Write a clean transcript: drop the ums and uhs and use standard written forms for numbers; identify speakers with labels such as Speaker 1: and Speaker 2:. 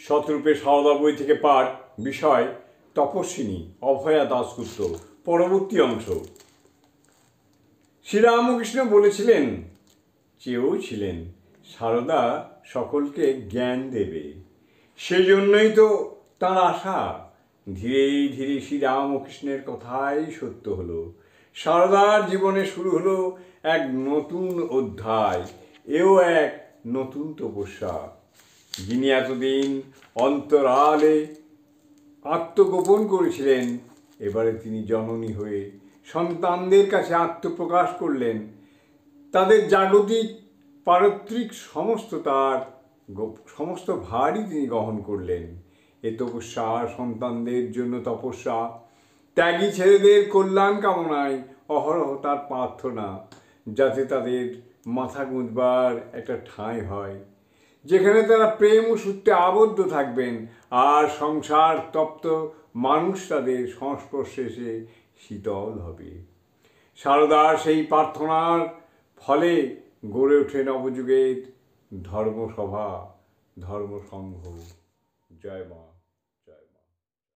Speaker 1: শতরূপে সারদা বই থেকে পাঠ, বিষয় তপস্বিনী অভয়া দাশগুপ্ত। পরবর্তী অংশ। শ্রীরামকৃষ্ণ বলেছিলেন, চেয়েও ছিলেন সারদা সকলকে জ্ঞান দেবে। সেই জন্যই তো তাঁর আশা। ধীরে ধীরে শ্রীরামকৃষ্ণের কথাই সত্য হলো। সারদার জীবনে শুরু হলো এক নতুন অধ্যায়, এও এক নতুন তপস্যা। যিনি এতদিন অন্তরালে আত্মগোপন করেছিলেন, এবারে তিনি জননী হয়ে সন্তানদের কাছে আত্মপ্রকাশ করলেন। তাদের জাগতিক পারত্রিক সমস্ত ভারই তিনি গ্রহণ করলেন। এ তপস্যা সন্তানদের জন্য তপস্যা, ত্যাগী ছেলেদের কল্যাণ কামনায় অহরহ তার প্রার্থনা, যাতে তাদের মাথা গুঁজবার একটা ঠাঁই হয়, যেখানে তারা প্রেম ও সূত্রে আবদ্ধ থাকবেন, আর সংসার তপ্ত মানুষ তাদের সংস্পর্শে এসে শীতল হবে। সারদার সেই প্রার্থনার ফলে গড়ে ওঠে নবযুগের ধর্মসভা, ধর্মসংঘ। জয় মা।